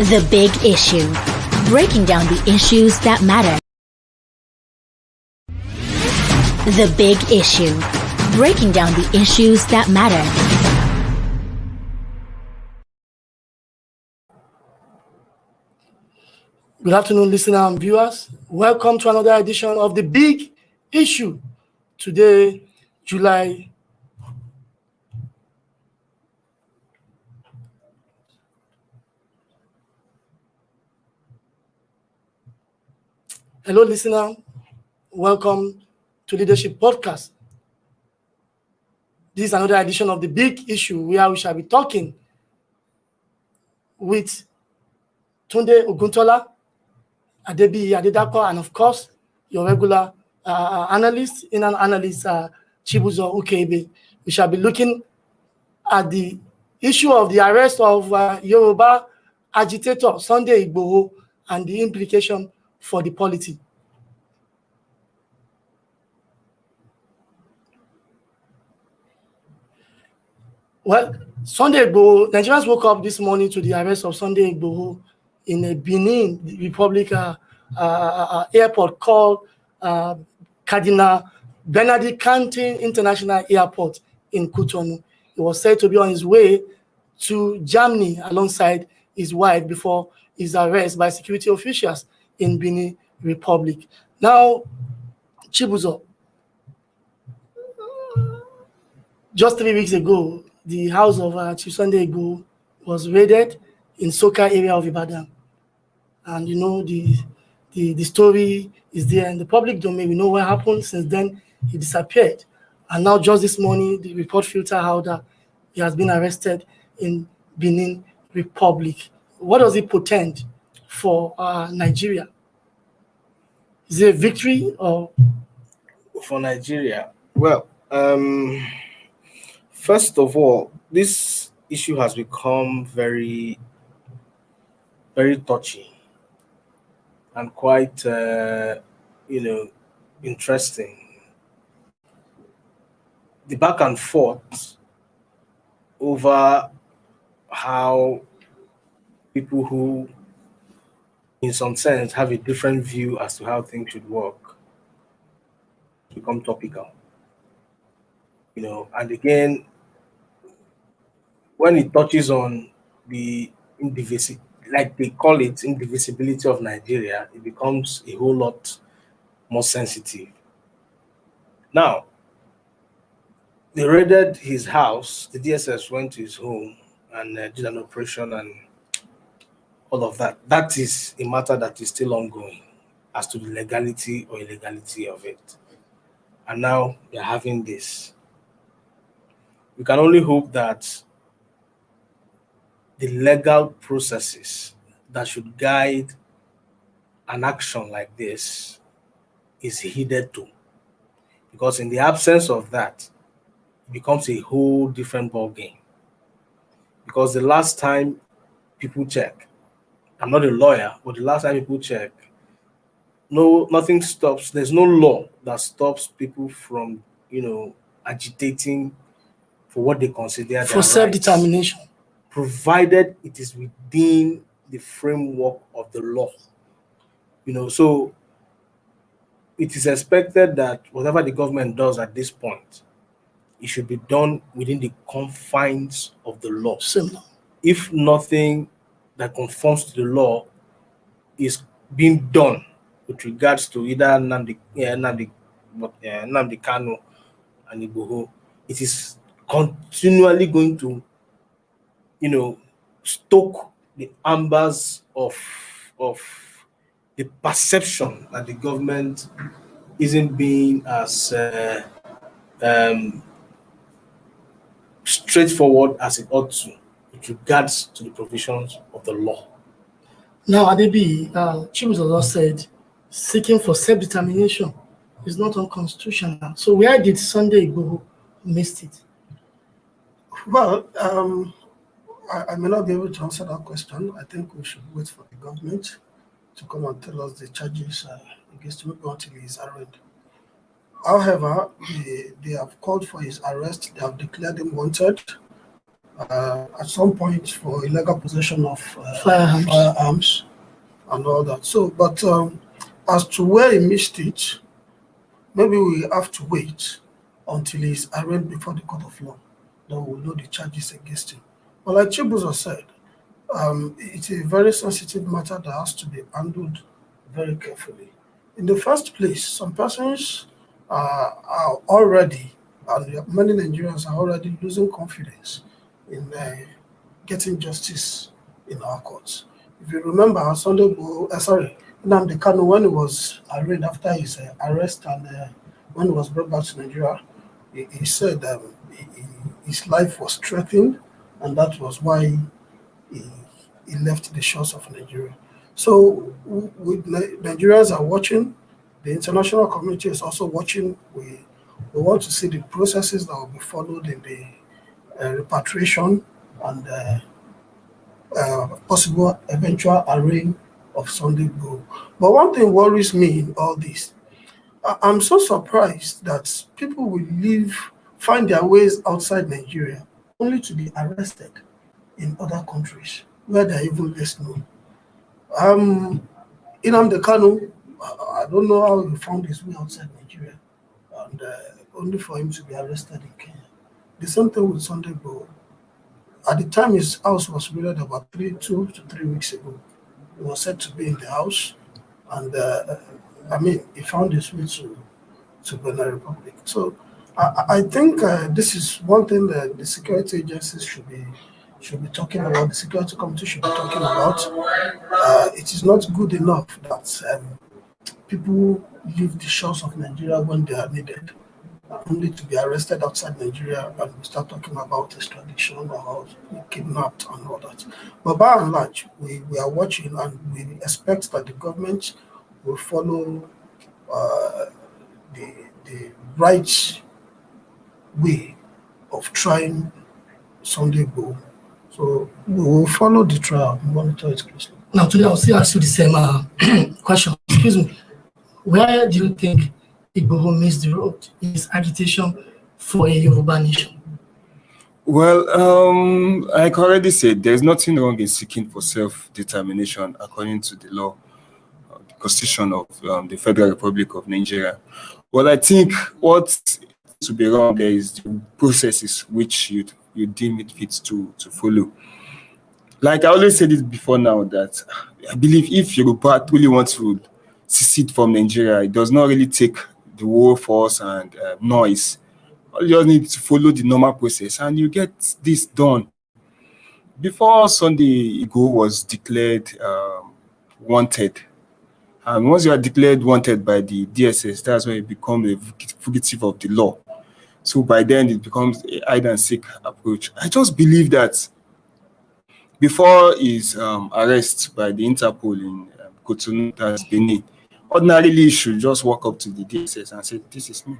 The Big Issue. Breaking down the issues that matter. The Big Issue. Breaking down the issues that matter. Good afternoon, listeners and viewers. Welcome to another edition of The Big Issue. Today, July. Hello, listener. Welcome to Leadership Podcast. This is another edition of The Big Issue where we shall be talking with Tunde Oguntola, Adebi Adedako, and of course, your regular analyst, Chibuzo Ukebe. We shall be looking at the issue of the arrest of Yoruba agitator Sunday Igboho and the implication for the polity. Well, Sunday Igboho, Nigerians woke up this morning to the arrest of Sunday Igboho in a Benin Republic airport called Cardinal Bernardi Kantin International Airport in Cotonou. He was said to be on his way to Germany alongside his wife before his arrest by security officials in Benin Republic. Now, Chibuzo, just 3 weeks ago, the house of Chief Sunday Igboho was raided in Soka area of Ibadan. And you know, the story is there in the public domain. We know what happened. Since then, he disappeared. And now just this morning, the report filtered out that he has been arrested in Benin Republic. What does it portend for Nigeria? Is it a victory or? For Nigeria? Well, first of all, this issue has become very, very touchy and quite, interesting. The back and forth over how people who, in some sense, have a different view as to how things should work become topical. And again, when it touches on the like they call it, indivisibility of Nigeria, it becomes a whole lot more sensitive. Now, they raided his house. The DSS went to his home and did an operation and all of that. That is a matter that is still ongoing as to the legality or illegality of it. And now they're having this. We can only hope that the legal processes that should guide an action like this is adhered to. Because in the absence of that, it becomes a whole different ballgame. Because the last time people check, I'm not a lawyer, but the last time people check, nothing stops. There's no law that stops people from, agitating for what they consider for self-determination, provided it is within the framework of the law. So it is expected that whatever the government does at this point, it should be done within the confines of the law. Similar. If nothing that conforms to the law is being done with regards to either Nnamdi Kanu and Igboho, it is continually going to, stoke the embers of the perception that the government isn't being as straightforward as it ought to with regards to the provisions of the law. Now, Adebi, Chibuzo also said, seeking for self-determination is not unconstitutional. So where did Sunday Igboho miss it? Well, I may not be able to answer that question. I think we should wait for the government to come and tell us the charges against him until he is arraigned. However, they have called for his arrest. They have declared him wanted. at some point for illegal possession of Firearms. firearms and all that. So, but as to where he missed it, maybe we have to wait until he's arraigned before the court of law. Then we'll know the charges against him. But like Chibuzo said, it's a very sensitive matter that has to be handled very carefully. In the first place, some persons are already, and many Nigerians are already losing confidence in getting justice in our courts. If you remember, Nnamdi Kanu, when he was arraigned after his arrest and when he was brought back to Nigeria, he said his life was threatened, and that was why he left the shores of Nigeria. So Nigerians are watching, the international community is also watching. We want to see the processes that will be followed in the repatriation and possible eventual arraign of Sunday Igboho. But one thing worries me in all this. I'm so surprised that people will find their ways outside Nigeria only to be arrested in other countries where they're even less known. Nnamdi Kanu, I don't know how he found his way outside Nigeria, and only for him to be arrested in Kenya. The same thing with Sunday Igboho. At the time his house was raided about 2 to 3 weeks ago, he was said to be in the house, and he found his way to Benin Republic. So I think this is one thing that the security agencies should be talking about, the security committee should be talking about. It is not good enough that people leave the shores of Nigeria when they are needed, only to be arrested outside Nigeria, and we start talking about extradition or kidnapped and all that. But by and large, we are watching, and we expect that the government will follow the right way of trying Sunday Igboho. So we will follow the trial, monitor it closely. Now, today I'll still ask you the same question. Excuse me. Where do you think Igboho missed the road in his agitation for a Yoruba nation? Well, like I already said, there's nothing wrong in seeking for self-determination according to the law, the Constitution of the Federal Republic of Nigeria. But I think what to be wrong there is the processes which you deem it fit to follow. Like I always said it before now, that I believe if Yoruba really want to secede from Nigeria, it does not really take the war force and noise. You just need to follow the normal process and you get this done. Before Sunday Igboho was declared wanted, and once you are declared wanted by the DSS, that's when you become a fugitive of the law. So by then it becomes a hide and seek approach. I just believe that before his arrest by the Interpol in Cotonou, that's Benin, ordinarily he should just walk up to the DSS and say, "This is me."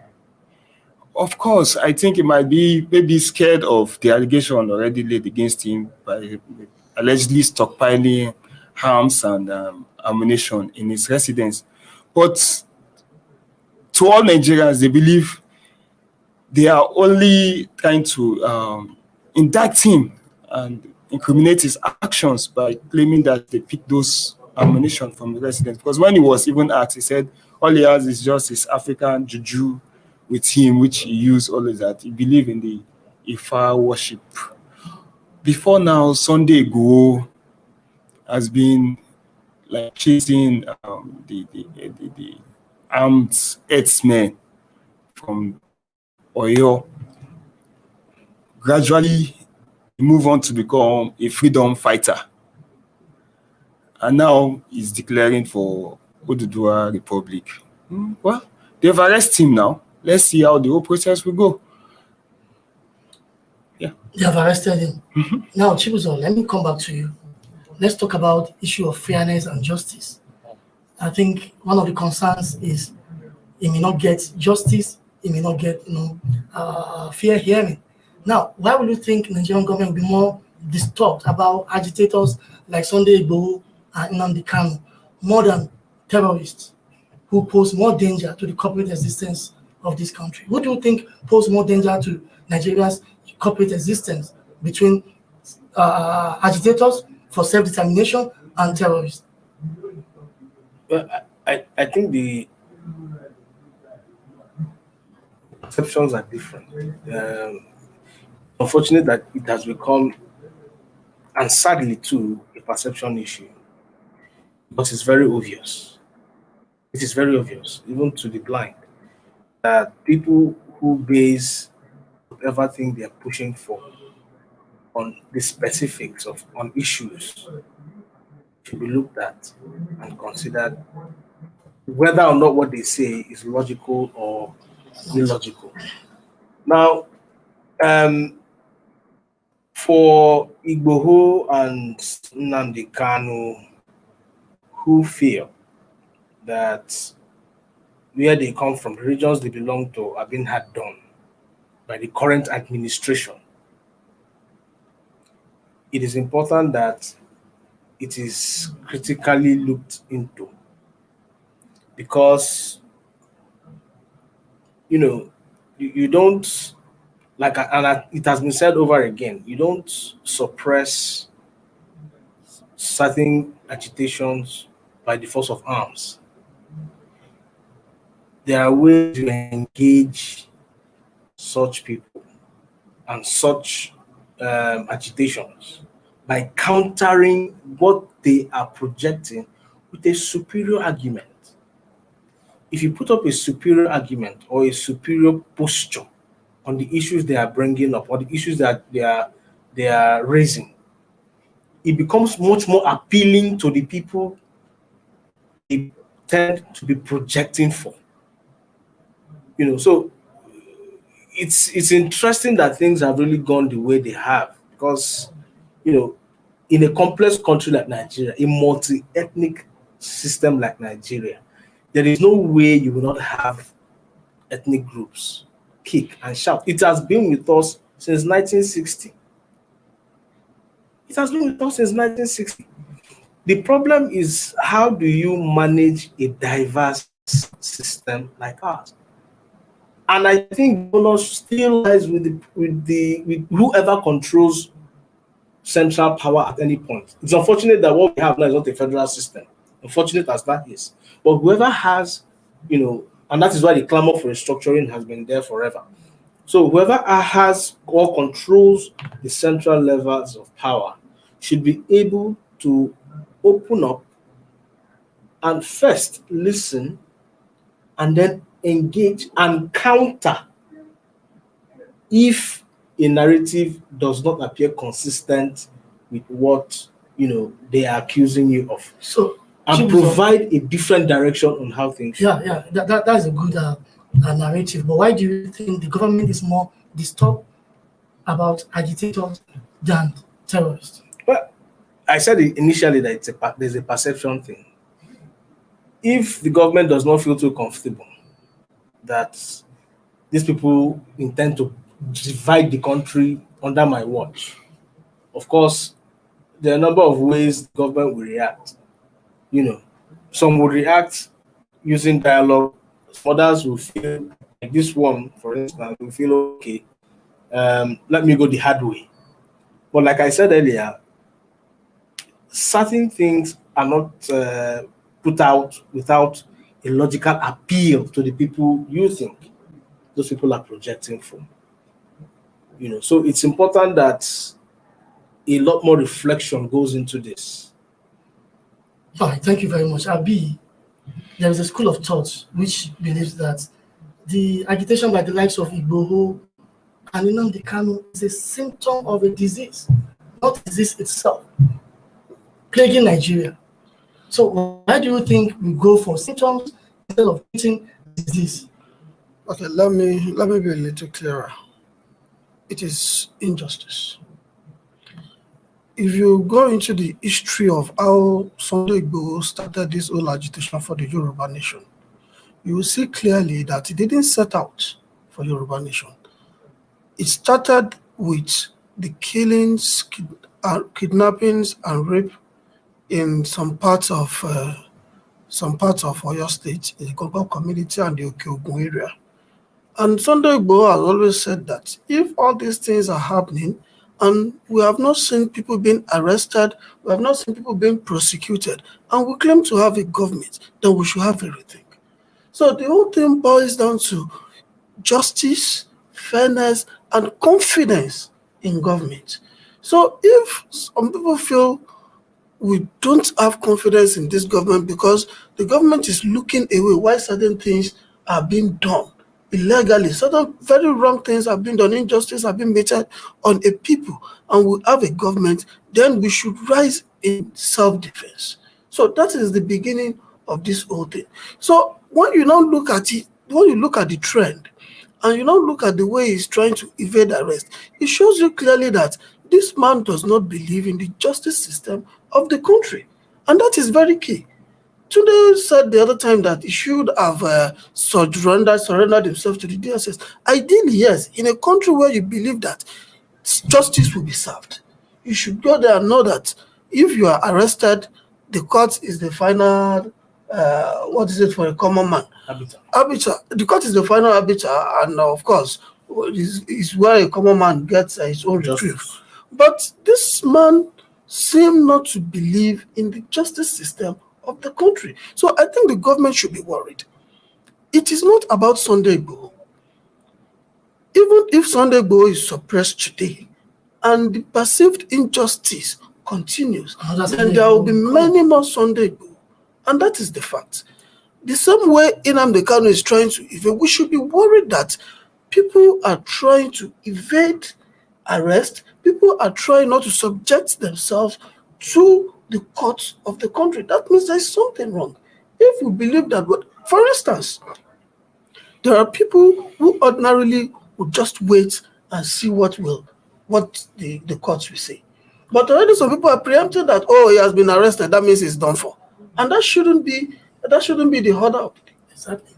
Of course, I think he might be maybe scared of the allegation already laid against him by allegedly stockpiling arms and ammunition in his residence. But to all Nigerians, they believe they are only trying to indict him and incriminate his actions by claiming that they picked those ammunition from the residence. Because when he was even asked, he said all he has is just his African juju with him, which he used always that. He believed in the Ifa worship. Before now, Sunday Igboho has been like chasing the armed herdsmen from Oyo. Gradually, he moved on to become a freedom fighter. And now he's declaring for Oduduwa Republic. Well, they've arrested him now. Let's see how the whole process will go. Yeah. They have arrested him. Now, Chibuzo, let me come back to you. Let's talk about issue of fairness and justice. I think one of the concerns is he may not get justice, he may not get fair hearing. Now, why would you think the Nigerian government will be more disturbed about agitators like Sunday Igboho and Nnamdi Kanu more than terrorists who pose more danger to the corporate existence of this country? Who do you think pose more danger to Nigeria's corporate existence between agitators for self-determination and terrorists? Well, I think the perceptions are different. Unfortunate that it has become, and sadly too, a perception issue. But it's very obvious. It is very obvious, even to the blind, that people who base whatever thing they are pushing for on the specifics of on issues should be looked at and considered whether or not what they say is logical or illogical. Now, for Igboho and Nnamdi Kanu, who feel that where they come from, the regions they belong to, are being had done by the current administration, it is important that it is critically looked into, because you don't, it has been said over again, you don't suppress certain agitations by the force of arms. There are ways to engage such people and such agitations by countering what they are projecting with a superior argument. If you put up a superior argument or a superior posture on the issues they are bringing up or the issues that they are raising, it becomes much more appealing to the people they tend to be projecting for. So it's interesting that things have really gone the way they have, because in a complex country like Nigeria, a multi-ethnic system like Nigeria, there is no way you will not have ethnic groups kick and shout. It has been with us since 1960. It has been with us since 1960. The problem is, how do you manage a diverse system like ours? And I think the onus still lies with whoever controls central power at any point. It's unfortunate that what we have now is not a federal system, unfortunate as that is. But whoever has, and that is why the clamor for restructuring has been there forever. So whoever has or controls the central levels of power should be able to open up and first listen and then engage and counter if a narrative does not appear consistent with what they are accusing you of. So, and provide a different direction on how things should. That's a good narrative. But why do you think the government is more disturbed about agitators than terrorists? Well, I said initially that there's a perception thing. If the government does not feel too comfortable that these people intend to divide the country under my watch, of course, there are a number of ways the government will react. Some will react using dialogue. Others will feel like this one, for instance, will feel okay. Let me go the hard way. But like I said earlier, certain things are not put out without a logical appeal to the people you think those people are projecting for. So it's important that a lot more reflection goes into this. All right, thank you very much. Abi, there is a school of thought which believes that the agitation by the likes of Igboho and Nnamdi Kanu is a symptom of a disease, not a disease itself, plaguing Nigeria. So why do you think we go for symptoms instead of treating disease? Okay, let me be a little clearer. It is injustice. If you go into the history of how Sunday Igboho started this whole agitation for the Yoruba Nation, you will see clearly that it didn't set out for Yoruba Nation. It started with the killings, kidnappings, and rape in some parts of Oyo State, in the Igboho community and the Okeogun area. And Sunday Igboho has always said that if all these things are happening And we have not seen people being arrested, we have not seen people being prosecuted, and we claim to have a government, then we should have everything. So the whole thing boils down to justice, fairness, and confidence in government. So if some people feel we don't have confidence in this government because the government is looking away while certain things are being done illegally, certain very wrong things have been done, injustice have been meted on a people, and we have a government, then we should rise in self-defense. So that is the beginning of this whole thing. So when you now look at it, when you look at the trend, and you now look at the way he's trying to evade arrest, it shows you clearly that this man does not believe in the justice system of the country. And that is very key. Tunde said the other time that he should have surrendered himself to the DSS. Ideally, yes, in a country where you believe that justice will be served, you should go there and know that if you are arrested, the court is the final, what is it for a common man? Arbiter. The court is the final arbiter, and of course, is where a common man gets his own reprieve. But this man seemed not to believe in the justice system of the country. So I think the government should be worried. It is not about Sunday Igboho. Even if Sunday Igboho is suppressed today and the perceived injustice continues, then there will be many more Sunday Igboho. And that is the fact. The same way Nnamdi Kanu is trying to evade, we should be worried that people are trying to evade arrest. People are trying not to subject themselves to the courts of the country. That means there is something wrong. If we believe that, for instance, there are people who ordinarily would just wait and see what the courts will say. But already some people are preempting that, oh, he has been arrested, that means he's done for. And that shouldn't be the order of the day. Exactly.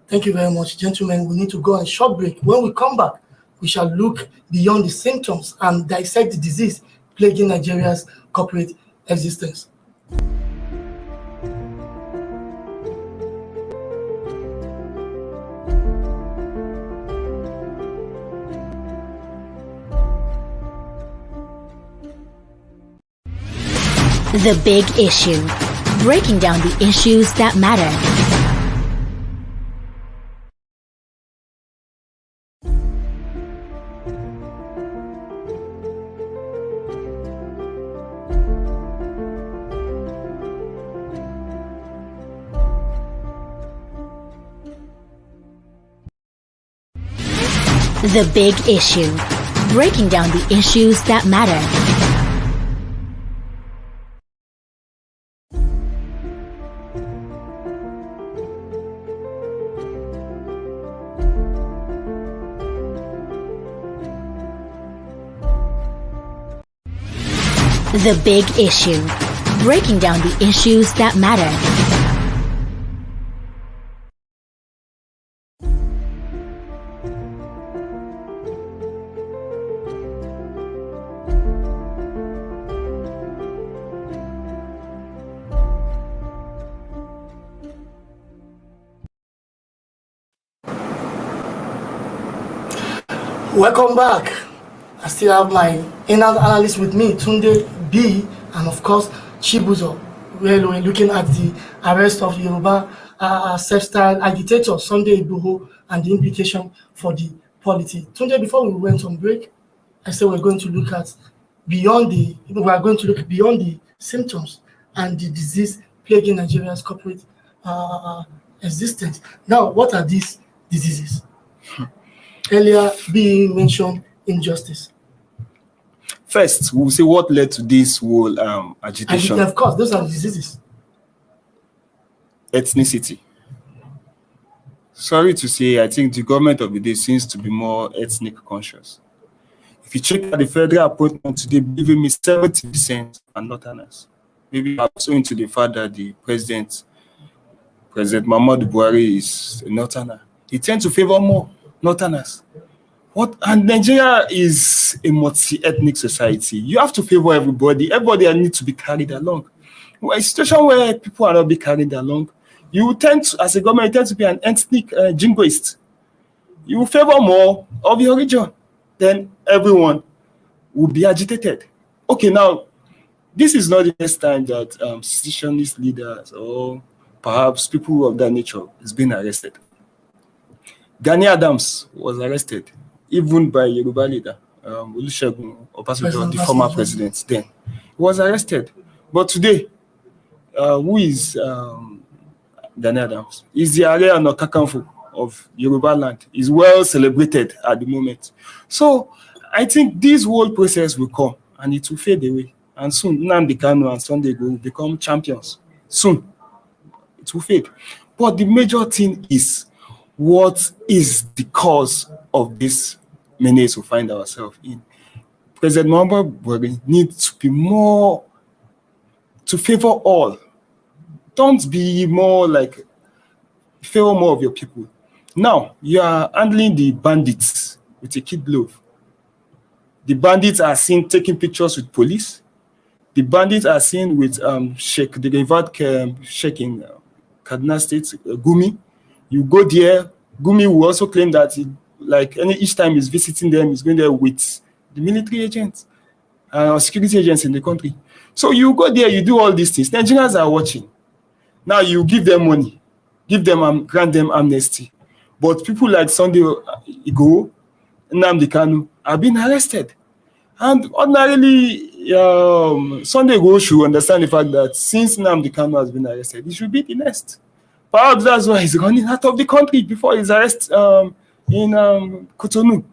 Thank you very much, gentlemen. We need to go on a short break. When we come back, we shall look beyond the symptoms and dissect the disease plaguing Nigeria's corporate existence. The Big Issue. Breaking down the issues that matter. The Big Issue. Breaking down the issues that matter. The Big Issue. Breaking down the issues that matter. Welcome back. I still have my in-house analyst with me, Tunde B, and of course Chibuzo. We're looking at the arrest of Yoruba self-styled agitator Sunday Igboho and the implication for the polity. Tunde, before we went on break, I said we are going to look beyond the symptoms and the disease plaguing Nigeria's corporate existence. Now, what are these diseases? Earlier being mentioned injustice. First, we'll say what led to this whole agitation. And of course, those are diseases. Ethnicity. Sorry to say, I think the government of the day seems to be more ethnic conscious. If you check out the federal appointment today, believe me, 70% are Northerners. Maybe I'm so into the fact that the President Muhammadu Buhari is a Northerner. He tends to favor more Northerners. And Nigeria is a multi-ethnic society. You have to favor everybody. Everybody needs to be carried along. Well, a situation where people are not being carried along, you tend to, as a government, you tend to be an ethnic jingoist. You favor more of your region than everyone. will be agitated. Okay, now, this is not the first time that secessionist leaders or perhaps people of that nature is being arrested. Gani Adams was arrested, even by Yoruba leader, Olusegun Obasanjo, the former president then. He was arrested. But today, who is Gani Adams? He's the Ààrẹ Ọ̀nà Kakanfò of Yoruba land. He's well celebrated at the moment. So I think this whole process will come and it will fade away. And soon, Nnamdi Kanu and Sunday Igboho will become champions. Soon, it will fade. But the major thing is, what is the cause of this menace we find ourselves in? President Muhammadu Buhari needs to be more, to favor all. Don't be more like, favor more of your people. Now, you are handling the bandits with a kid glove. The bandits are seen taking pictures with police. The bandits are seen with Sheikh, the revered Sheikh in Kaduna State, Gumi. You go there, Gumi will also claim that each time he's visiting them, he's going there with the military agents or security agents in the country. So you go there, you do all these things. Nigerians are watching. Now you give them money, grant them amnesty. But people like Sunday Igboho, Nnamdi Kanu have been arrested. And ordinarily, Sunday Igboho should understand the fact that since Nnamdi Kanu has been arrested, he should be the next. Perhaps that's why he's running out of the country before his arrest in Cotonou.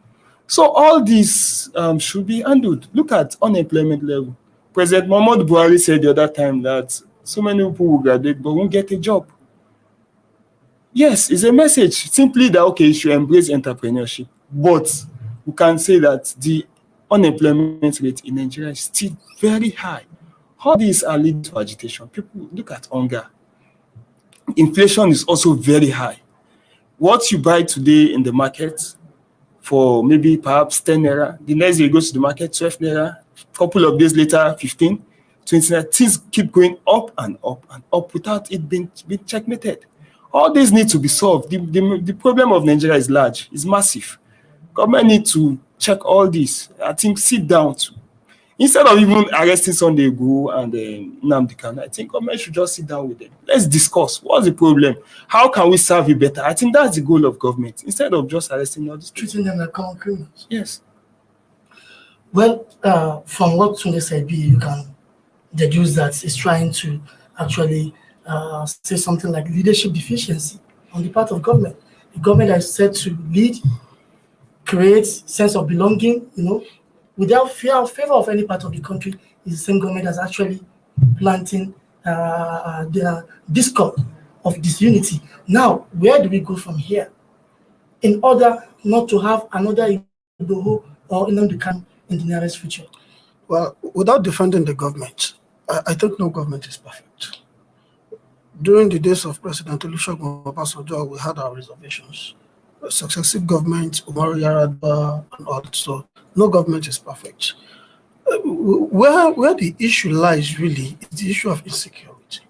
So all this should be handled. Look at unemployment level. President Muhammadu Buhari said the other time that so many people will graduate but won't get a job. Yes, it's a message simply that, okay, you should embrace entrepreneurship. But we can say that the unemployment rate in Nigeria is still very high. All these are leading to agitation. People look at hunger. Inflation is also very high. What you buy today in the market for maybe perhaps 10 naira, the next day you go to the market, 12 naira, a couple of days later, 15, 20 naira. Things keep going up and up and up without it being checkmated. All these need to be solved. The problem of Nigeria is large, it's massive. Government need to check all this. I think sit down to, instead of even arresting Sunday Igboho and Nnamdi Kanu, I think government should just sit down with them. Let's discuss. What's the problem? How can we serve you better? I think that's the goal of government, instead of just arresting all these people. Treating them like common criminals. Yes. Well, from what Tunde said, you can deduce that it's trying to actually say something like leadership deficiency on the part of government. The government that is set to lead, create sense of belonging, without fear or favor of any part of the country, is the same government that's actually planting the discord of disunity. Now, where do we go from here? In order not to have another Igboho or Nnamdi Kanu in the nearest future. Well, without defending the government, I think no government is perfect. During the days of President Olusegun Obasanjo, we had our reservations. Successive governments, Umaru Yar'Adua, and all that. So no government is perfect. Where the issue lies really is the issue of insecurity.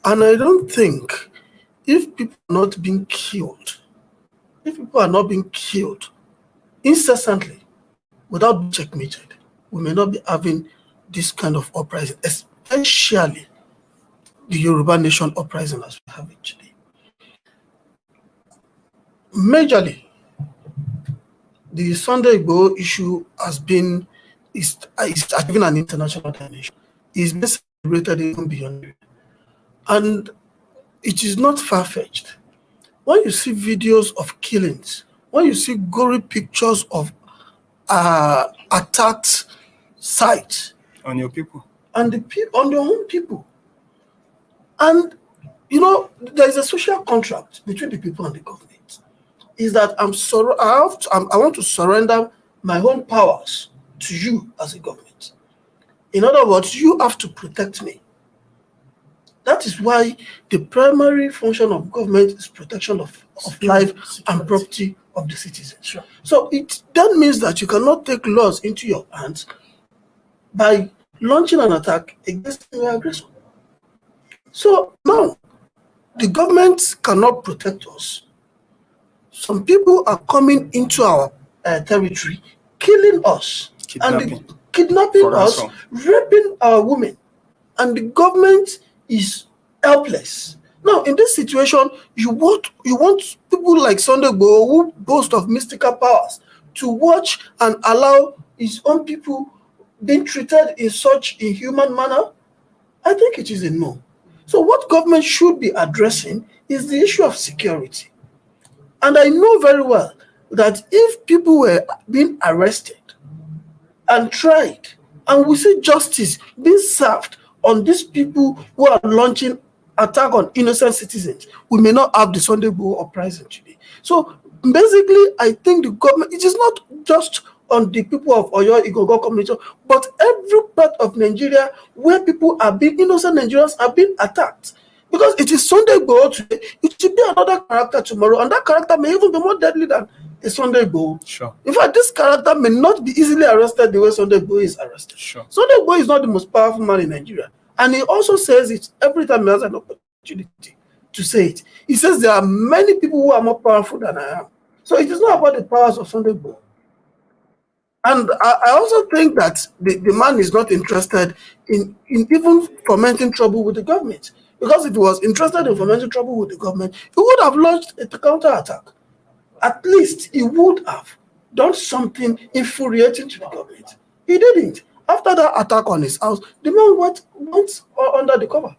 And I don't think if people are not being killed, incessantly without being checkmated, we may not be having this kind of uprising, especially the Yoruba Nation uprising as we have it today. Majorly, the Sunday Igboho issue is having an international dimension. It's been celebrated even beyond. And it is not far-fetched. When you see videos of killings, when you see gory pictures of attacked sites On your people. and on their own people, and there is a social contract between the people and the government. Is that I want to surrender my own powers to you as a government. In other words, you have to protect me. That is why the primary function of government is protection of life and property of the citizens. Sure. So it then means that you cannot take laws into your hands by launching an attack against your aggressor. So now, the government cannot protect us. Some people are coming into our territory, killing us. Kidnapping. Kidnapping For us, ransom. raping our women, and the government is helpless. Now, in this situation, you want people like Sunday Igboho, who boast of mystical powers, to watch and allow his own people being treated in such inhuman manner? I think it is a no. So what government should be addressing is the issue of security. And I know very well that if people were being arrested and tried, and we see justice being served on these people who are launching attack on innocent citizens, we may not have the Sunday Igboho uprising today. So basically, I think the government, it is not just on the people of Oyo Igboho community, but every part of Nigeria where people are being, innocent Nigerians are being attacked. Because it is Sunday Igboho today, it should be another character tomorrow, and that character may even be more deadly than a Sunday Igboho. Sure. In fact, this character may not be easily arrested the way Sunday Igboho is arrested. Sure. Sunday Igboho is not the most powerful man in Nigeria. And he also says it every time he has an opportunity to say it. He says there are many people who are more powerful than I am. So it is not about the powers of Sunday Igboho. And I also think that the man is not interested in even fomenting trouble with the government. Because if he was interested in fomenting trouble with the government, he would have launched a counterattack. At least he would have done something infuriating to the government. He didn't. After that attack on his house, the man went under the cover.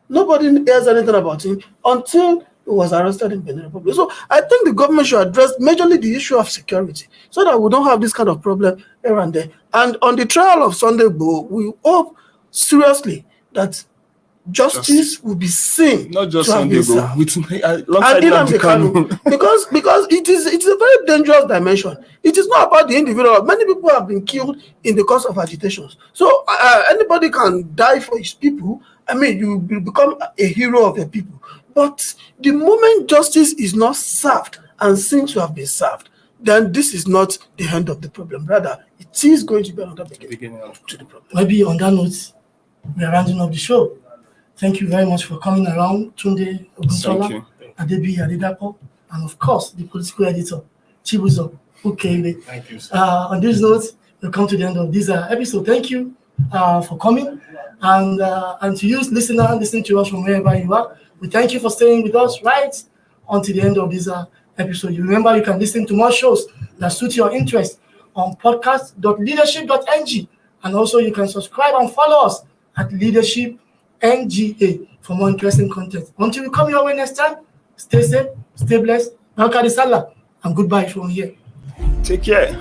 Nobody hears anything about him until he was arrested in Benin Republic. So I think the government should address majorly the issue of security so that we don't have this kind of problem here and there. And on the trial of Sunday Igboho, we hope seriously that justice will be seen. Not just to have Sunday been Igboho, served. alongside And Nnamdi Kanu. because it's a very dangerous dimension. It is not about the individual. Many people have been killed in the course of agitations. So anybody can die for his people. I mean, you will become a hero of your people. But the moment justice is not served and seems to have been served, then this is not the end of the problem. Rather, it is going to be another beginning to the problem. Maybe on that note, we are rounding up the show. Thank you very much for coming around, Tunde Oguntola, Adebi Adedapo, and of course, the political editor, Chibuzo Ukele. Thank you, sir. On this note, we'll come to the end of this episode. Thank you for coming. And to you, listener, listening to us from wherever you are, we thank you for staying with us right until the end of this episode. You remember you can listen to more shows that suit your interest on podcast.leadership.ng. And also you can subscribe and follow us at Leadership NGA for more interesting content. Until we come your way next time, stay safe, stay blessed, and goodbye from here. Take care.